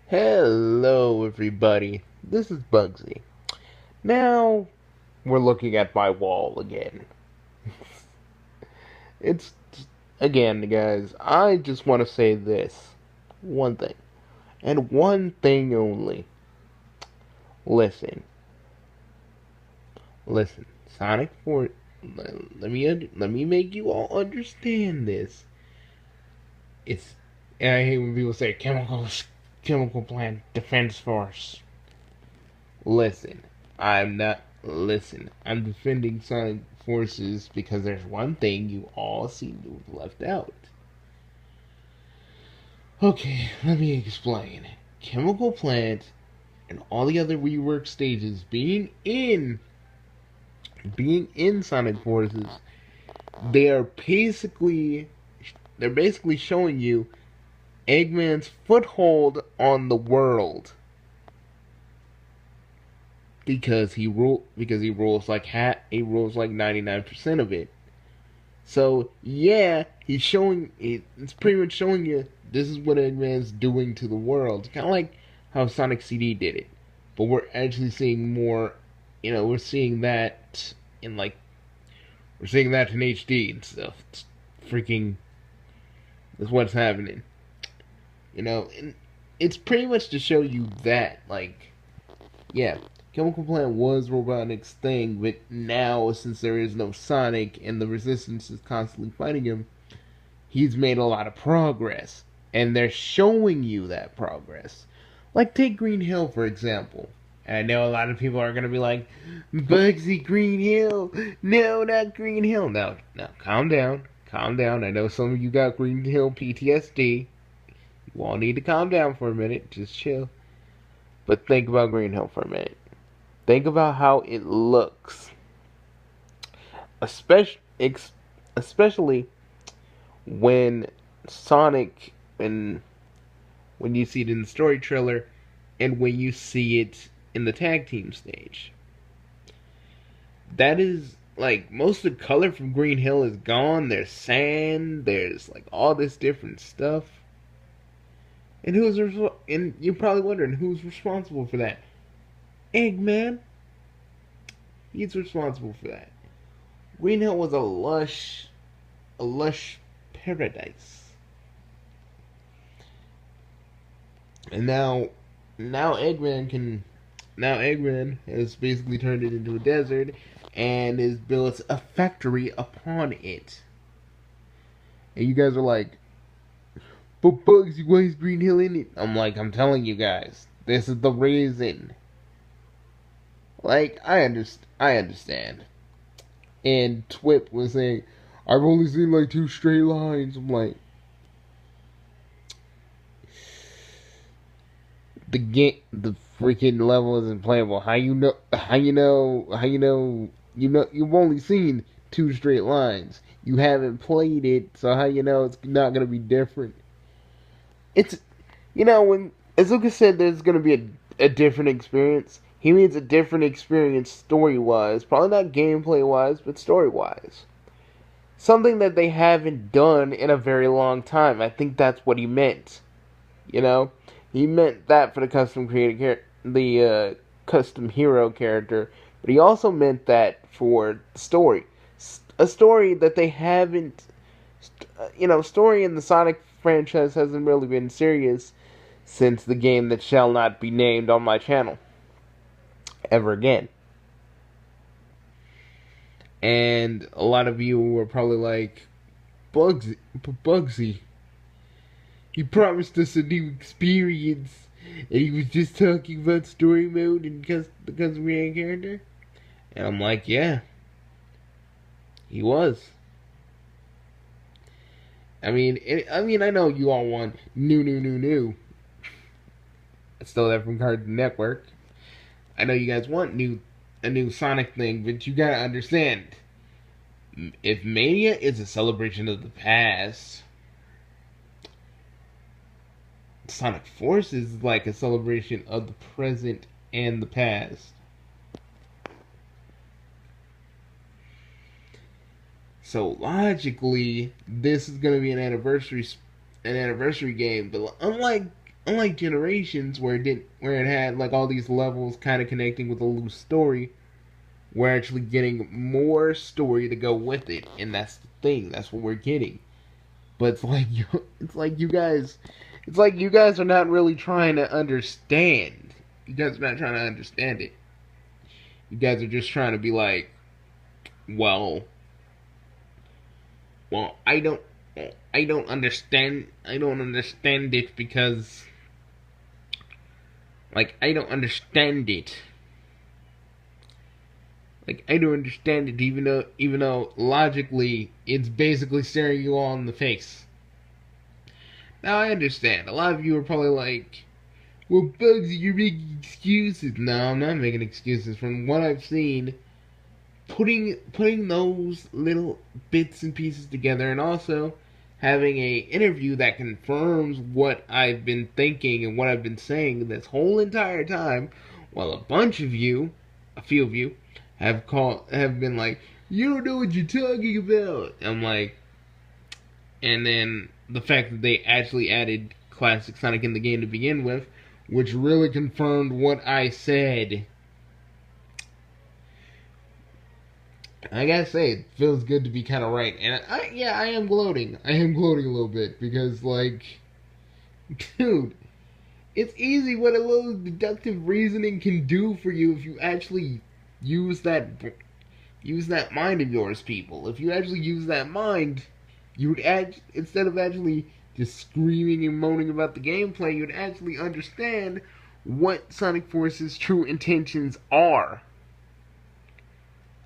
Hello, everybody. This is Bugsy. Now we're looking at my wall again. It's again, guys. I just want to say this one thing, and one thing only. Listen, listen. Sonic 4. Let me make you all understand this. It's. And I hate when people say chemical plant defense force. Listen, I'm not. Listen, I'm defending Sonic Forces because there's one thing you all seem to have left out. Okay, let me explain. Chemical Plant and all the other rework stages being in Sonic Forces, they are basically they're basically showing you Eggman's foothold on the world. He rules like 99% of it. So yeah, he's showing it. It's pretty much showing you this is what Eggman's doing to the world. Kind of like how Sonic CD did it, but we're actually seeing more. We're seeing that in like we're seeing that in HD and stuff. It's freaking. That's what's happening. And it's pretty much to show you that yeah, Chemical Plant was Robotnik's thing, but now since there is no Sonic and the Resistance is constantly fighting him, he's made a lot of progress, and they're showing you that progress. Like, take Green Hill, for example. And I know a lot of people are going to be like, Bugsy Green Hill! No, not Green Hill! No, calm down. Calm down. I know some of you got Green Hill PTSD. You all need to calm down for a minute. Just chill. But think about Green Hill for a minute. Think about how it looks. Especially when Sonic and when you see it in the story trailer and when you see it in the tag team stage. That is like most of the color from Green Hill is gone. There's sand, there's like all this different stuff. And you're probably wondering who's responsible for that. Eggman. He's responsible for that. Green Hill was a lush paradise. And now Eggman has basically turned it into a desert and has built a factory upon it. And you guys are like, but Bugsy, why is Green Hill in it? I'm telling you guys, this is the reason. Like, I understand. And Twip was saying, I've only seen like two straight lines. I'm like, the freaking level isn't playable. How you know? You've only seen two straight lines. You haven't played it, so how you know it's not gonna be different? It's when Azuka said there's gonna be a different experience. He means a different experience story wise, probably not gameplay wise, but story wise. Something that they haven't done in a very long time. I think that's what he meant. You know, he meant that for the custom hero character, but he also meant that for the story, a story that they haven't. Story in the Sonic franchise hasn't really been serious since the game that shall not be named on my channel ever again. And a lot of you were probably like, Bugsy, he promised us a new experience, and he was just talking about story mode and the custom character. And I'm like, yeah, he was. I mean, I know you all want new. I stole that from Cartoon Network. I know you guys want a new Sonic thing, but you gotta understand, if Mania is a celebration of the past, Sonic Forces is like a celebration of the present and the past. So logically, this is gonna be an anniversary game, but unlike Generations where it had like all these levels kind of connecting with a loose story, we're actually getting more story to go with it, and that's the thing. That's what we're getting. But it's like you guys are not really trying to understand. You guys are not trying to understand it. You guys are just trying to be like, well, well, I don't understand. I don't understand it because, like, I don't understand it. Like, I don't understand it, even though logically it's basically staring you all in the face. Now I understand. A lot of you are probably like, "Well, Bugsy, you're making excuses." No, I'm not making excuses. From what I've seen, putting those little bits and pieces together, and also having a interview that confirms what I've been thinking and what I've been saying this whole entire time, while a few of you, have been like, "You don't know what you're talking about." I'm like, and then the fact that they actually added classic Sonic in the game to begin with, which really confirmed what I said. I gotta say, it feels good to be kind of right, and I am gloating. I am gloating a little bit because, like, dude, it's easy what a little deductive reasoning can do for you if you actually use that use that mind of yours, people. If you actually use that mind, you would instead of actually just screaming and moaning about the gameplay, you'd actually understand what Sonic Force's true intentions are.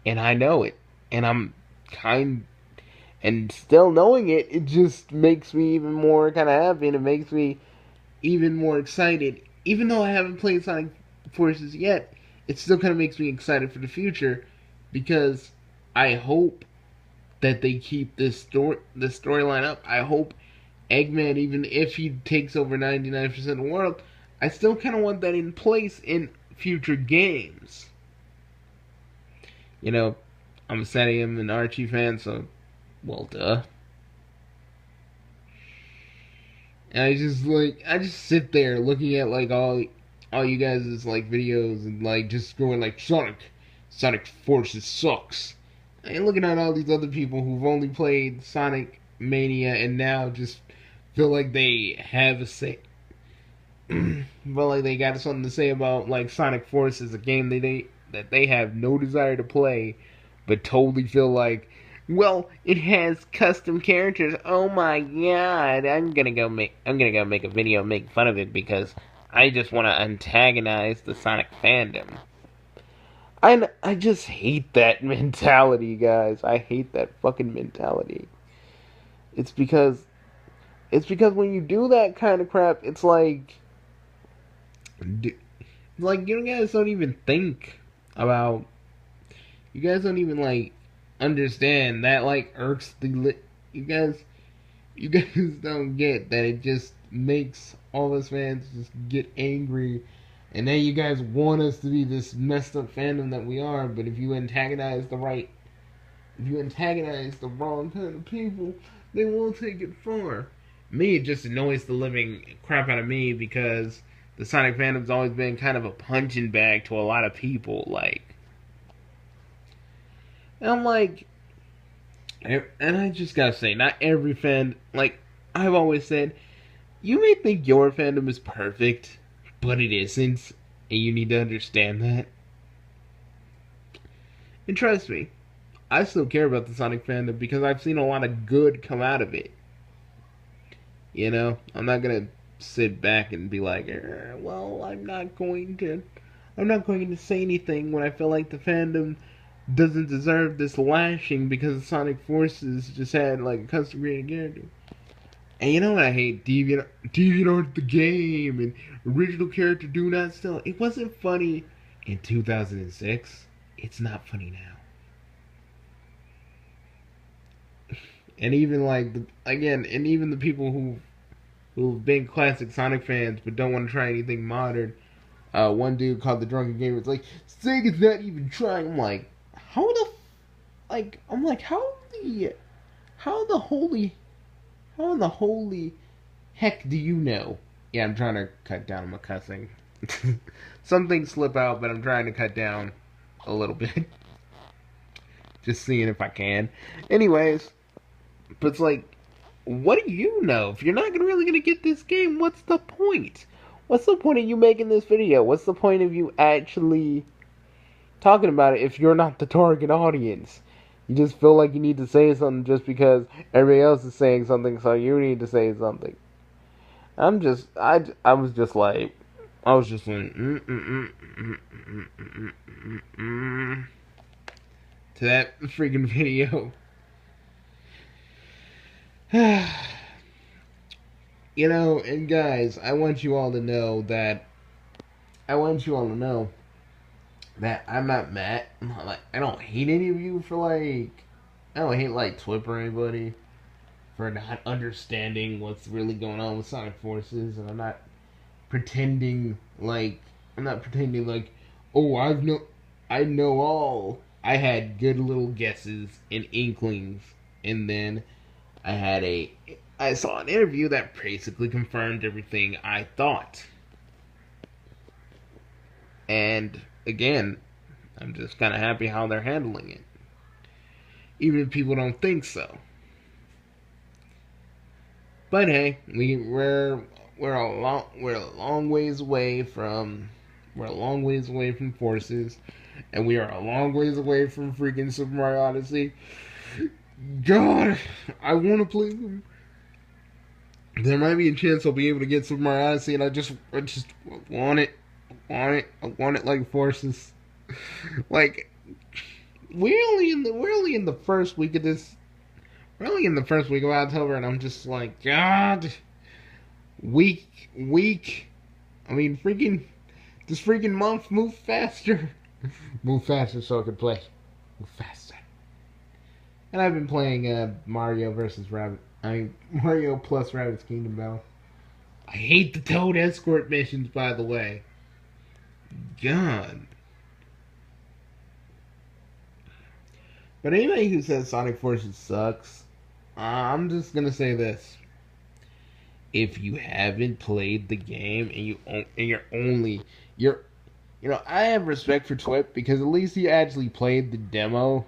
And I know it. And I'm kind and still knowing it, it just makes me even more kind of happy, and it makes me even more excited. Even though I haven't played Sonic Forces yet, it still kind of makes me excited for the future because I hope that they keep this storyline up. I hope Eggman, even if he takes over 99% of the world, I still kind of want that in place in future games. You know, I'm a Saturn and Archie fan, so, well, duh. And I just sit there looking at, like, all you guys' like, videos and, like, just going, like, Sonic Forces sucks. And looking at all these other people who've only played Sonic Mania and now just feel like they have a say. Feel like they got something to say about, like, Sonic Forces, a game that they have no desire to play, but totally feel like, well, it has custom characters. Oh my god! I'm gonna go make a video and make fun of it because I just want to antagonize the Sonic fandom. I just hate that mentality, guys. I hate that fucking mentality. It's because when you do that kind of crap, it's like you guys don't even think about. You guys don't even like understand that like irks the you guys. You guys don't get that it just makes all us fans just get angry. And then you guys want us to be this messed up fandom that we are, but if you antagonize the wrong kind of people, they won't take it far. Me, it just annoys the living crap out of me because the Sonic fandom's always been kind of a punching bag to a lot of people. Like, and I'm like, and I just gotta say, not every fan, like I've always said, you may think your fandom is perfect, but it isn't, and you need to understand that. And trust me, I still care about the Sonic fandom because I've seen a lot of good come out of it. You know, I'm not gonna sit back and be like, well, I'm not going to say anything when I feel like the fandom doesn't deserve this lashing because Sonic Forces just had like a custom created character. And you know what I hate? DeviantArt the game and original character do not sell. It wasn't funny in 2006. It's not funny now. And even like and even the people who've been classic Sonic fans but don't want to try anything modern. One dude called the Drunken Gamer. It's like Sega's not even trying. I'm like, how in the holy heck do you know? Yeah, I'm trying to cut down on my cussing. Some things slip out, but I'm trying to cut down a little bit. Just seeing if I can. Anyways, but it's like, what do you know? If you're not really gonna get this game, what's the point? What's the point of you making this video? What's the point of you actually talking about it if you're not the target audience? You just feel like you need to say something just because everybody else is saying something, so you need to say something. I was just like, to that freaking video. You know, and guys, I want you all to know that I'm not mad. Like, I don't hate any of you for like, I don't hate like Twip or anybody for not understanding what's really going on with Sonic Forces, and I'm not pretending like, oh, I know all. I had good little guesses and inklings, and then I saw an interview that basically confirmed everything I thought. And again, I'm just kind of happy how they're handling it, even if people don't think so. But hey, we're a long ways away from Forces, and we are a long ways away from freaking Super Mario Odyssey. God, I want to play them. There might be a chance I'll be able to get Super Mario Odyssey, and I just want it. I want it like Forces. Like, we're only in the first week of this. We're only in the first week of October, and I'm just like, God, week. I mean, this freaking month, move faster. Move faster so I can play. Move faster. And I've been playing Mario plus Rabbids Kingdom Battle. I hate the Toad escort missions, by the way. God. But anybody who says Sonic Forces sucks, I'm just gonna say this: if you haven't played the game I have respect for Twip because at least he actually played the demo.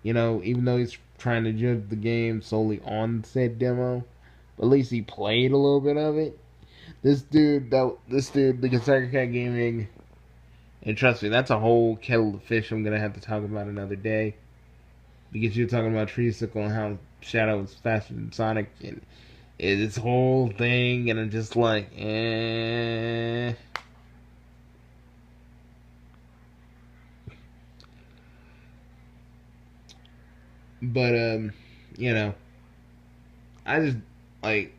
You know, even though he's trying to judge the game solely on said demo, but at least he played a little bit of it. This dude, the Conservative Cat Gaming, and trust me, that's a whole kettle of fish I'm gonna have to talk about another day. Because you're talking about Treesicle and how Shadow is faster than Sonic and this whole thing, and I'm just like, eh. But you know, I just like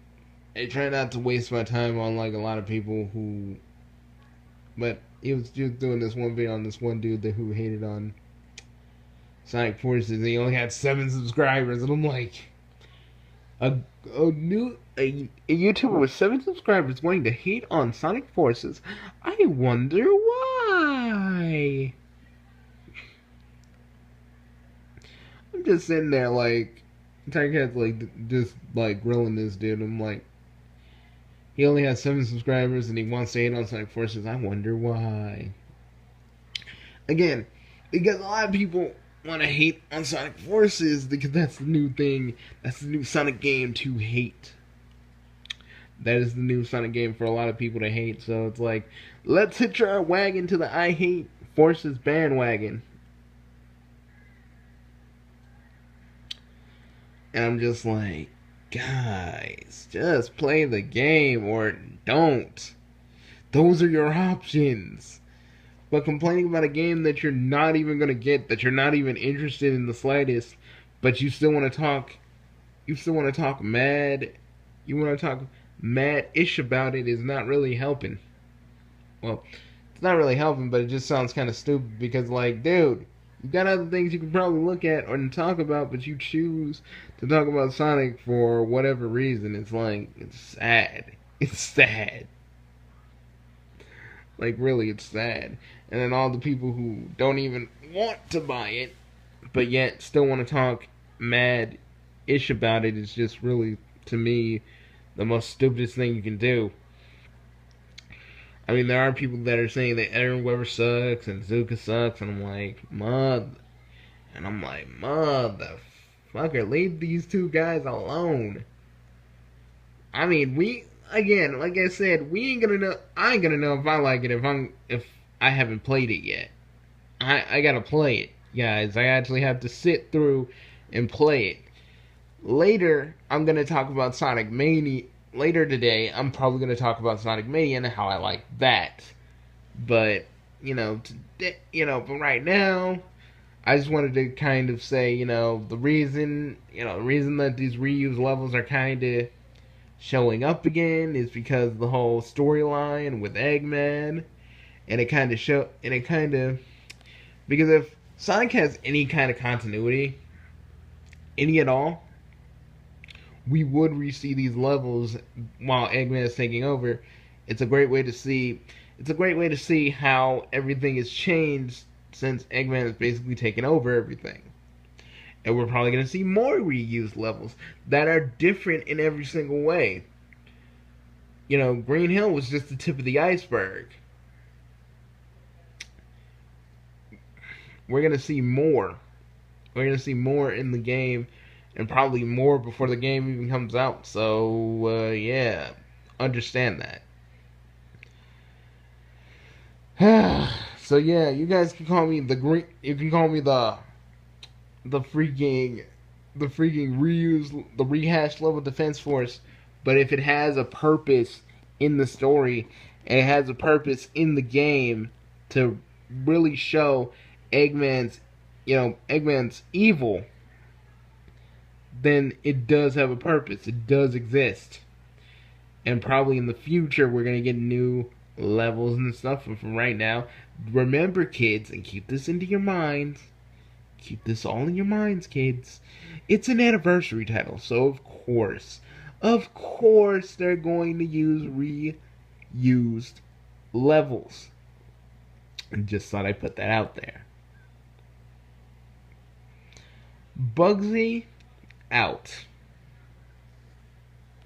I try not to waste my time on like a lot of people who. But he was just doing this one video on this one dude who hated on Sonic Forces, and he only had 7 subscribers, and I'm like, a YouTuber with 7 subscribers going to hate on Sonic Forces. I wonder why. I'm just sitting there like, Tiger Cat's like just like grilling this dude. I'm like, he only has 7 subscribers and he wants to hate on Sonic Forces. I wonder why. Again, because a lot of people want to hate on Sonic Forces because that's the new thing. That's the new Sonic game to hate. That is the new Sonic game for a lot of people to hate. So it's like, let's hitch our wagon to the I hate Forces bandwagon. And I'm just like, guys, just play the game or don't. Those are your options. But complaining about a game that you're not even going to get, that you're not even interested in the slightest, but you still want to talk mad, you want to talk mad-ish about it is not really helping. Well, it's not really helping, but it just sounds kind of stupid because, like, dude, you got other things you can probably look at or talk about, but you choose to talk about Sonic for whatever reason. It's like, it's sad. It's sad. Like, really, it's sad. And then all the people who don't even want to buy it, but yet still want to talk mad-ish about it is just really, to me, the most stupidest thing you can do. I mean, there are people that are saying that Aaron Weber sucks and Zuka sucks, and I'm like, motherfucker, leave these two guys alone. I mean, again, like I said, we ain't gonna know. I ain't gonna know if I like it if I haven't played it yet. I gotta play it, guys. I actually have to sit through and play it. Later, I'm gonna talk about Sonic Mania. Later today, I'm probably gonna talk about Sonic Mania and how I like that. But but right now, I just wanted to kind of say, the reason that these reused levels are kind of showing up again is because of the whole storyline with Eggman, and it kind of because if Sonic has any kind of continuity, any at all, we would re-see these levels while Eggman is taking over. It's a great way to see. It's a great way to see how everything has changed since Eggman has basically taken over everything. And we're probably going to see more reused levels that are different in every single way. Green Hill was just the tip of the iceberg. We're going to see more. We're going to see more in the game, and probably more before the game even comes out. So, yeah, understand that. So yeah, you guys can call me the green. You can call me the freaking the rehashed level defense force. But if it has a purpose in the story and it has a purpose in the game to really show Eggman's Eggman's evil, then it does have a purpose. It does exist. And probably in the future we're gonna get new levels and stuff. But from right now, remember, kids, and keep this into your minds. Keep this all in your minds, kids. It's an anniversary title, so of course, they're going to use reused levels. And just thought I'd put that out there. Bugsy out.